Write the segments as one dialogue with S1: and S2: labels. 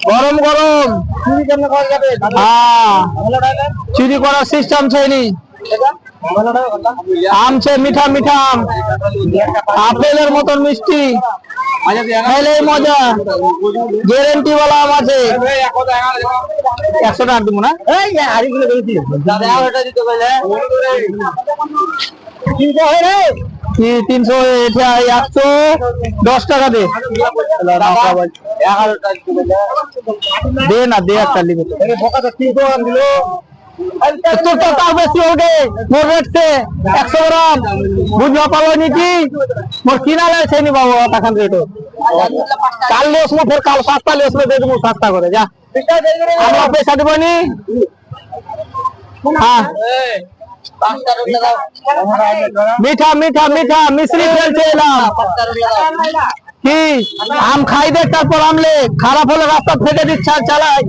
S1: গরম গরম চুরি করার সিস্টেম ছেনি আম ছে মিঠা মিঠা আম আপেলের মতন মিষ্টি খেলেই মজা গ্যারেন্টি वाला আম আছে 100 টাকা দিব না এই হাড়িগুলো বেশি দাদা ওটা দিতে বলে কি কয় রে কি 300 এটা 110 টাকা দে 11 দে না দে একটা লিখে আরে বোকা তো 300 দিলো तो तार बेसी हो गए मोर रेट से 100 ग्राम बुझवा पालो नी की मोर किना ले छै नी बाबू तखन रेट काल ले उसमें फिर काल सस्ता ले उसमें दे दूं सस्ता करे जा हमरा पैसा देबो नी हां मीठा मीठा मीठा मिश्री फेल चेलाम কি আম খাই দে তারপর আমলে খারাপ হলে রাস্তা ফেটে দিচ্ছা চালাই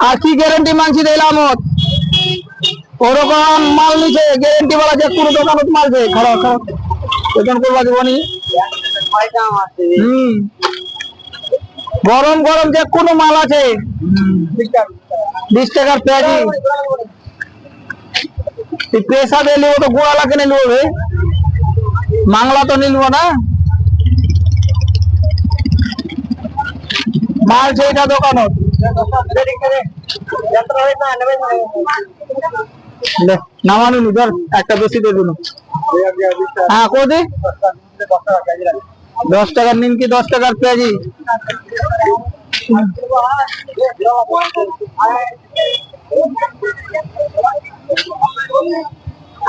S1: আর কি গ্যারান্টি মানছি দিলাম ওরকম মাল নিছে গ্যারান্টি वाला যে কোনো দোকানত মাল দে খারাপ খারাপ দোকান করবা দিবনি গরম গরম যে কোনো মাল আছে 20 টাকার পেঁয়াজি তুই পেশা দে লিও তো গোড়া লাগে না লিও রে মাংলা তো নিলবো না মাল সেইটা দোকানত নামানো নি ধর একটা বেশি দিয়ে দিন হ্যাঁ কোদি 10 টাকার নিমকি 10 টাকার পেঁয়াজি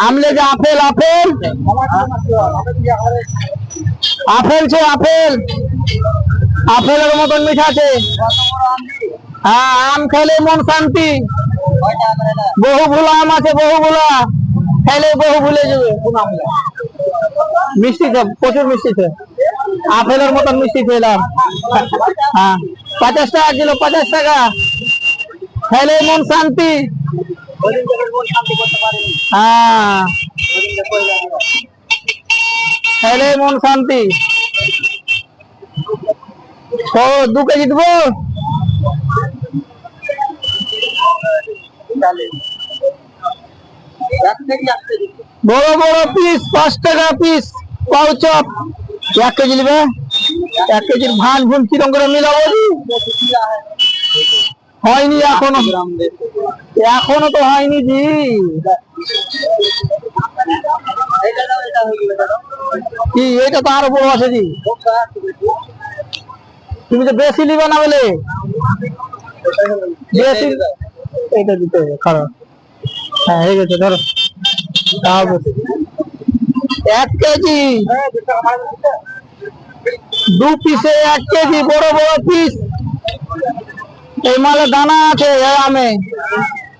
S1: আমলে যে আপেল আপেল আপেল છે আপেল আপেলের মতন মিঠা আছে হ্যাঁ আম খেলে মন শান্তি বহু ভুলা আম আছে বহু ভুলা খেলে বহু ভুলে যাবে মিষ্টি প্রচুর মিষ্টি আছে আপেলের মতন মিষ্টি খেলাম হ্যাঁ 50 টাকা কিলো 50 টাকা খেলে মন শান্তি হ্যাঁ খেলে মন শান্তি তো 2 কেজি দেবো বড় বড় পিস 5 টাকা পিস পাও চপ 1 কেজি নেবে 1 কেজির ভান ভুন কিরকম করে মিলাবো হয়নি এখনো তো হয়নি জি কি এটা তো আরো বড় আছে জি তুমি তো বেশি নিবা না বলে বেশি এটা দিতে হবে খারাপ হ্যাঁ হয়ে গেছে ধরো 1 কেজি 2 পিসে 1 কেজি বড় বড় পিস এই মালে দানা আছে আমে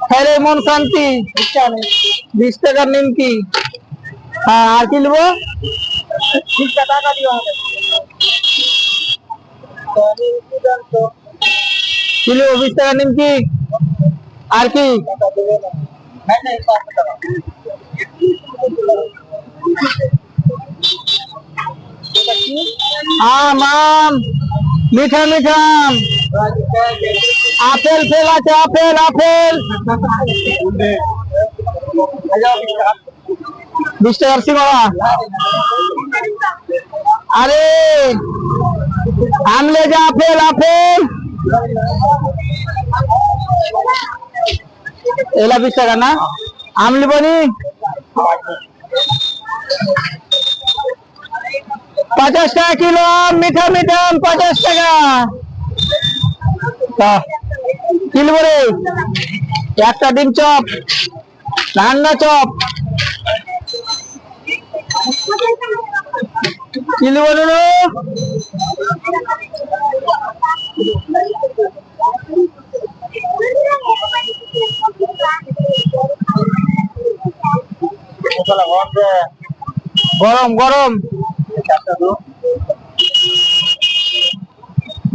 S1: খেলে মন শান্তি 20 টাকার নিমকি হ্যাঁ আর কি নেবো 20 টাকা দিও হবে কিলো 20 টাকা নিমকি আর কি আম আম মিঠা মিঠা আম আপেল ফেল আছে আপেল আপেল 20 টাকার সিঙ্গারা আরে আমলে যা আপেল আপেল এলা 20 টাকা না আম লিবনি 50 টাকা কিলো আম মিঠা মিঠা আম 50 টাকা কি লিব রে একটা ডিম চপ রান্না চপ কি লিব রে গরম গরম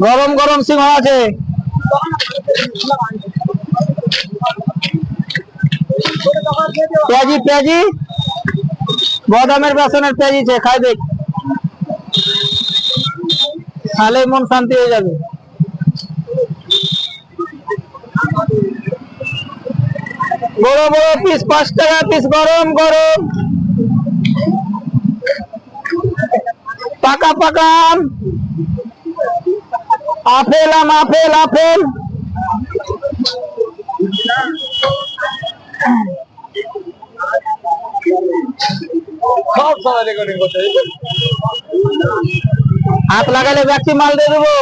S1: গরম গরম সিঙ্গারা আছে পেঁয়াজি পেঁয়াজি বদামের বেসনের পেয়েছে, খাই দেখ, খালে মন শান্তি হয়ে যাবে। বড় বড় পিস 5 টাকা পিস, গরম গরম পাকা পাকা আম, আপেল আম, আপেল আপেল। হাত লাগালে ব্যক্তি মাল দিয়ে দেবো।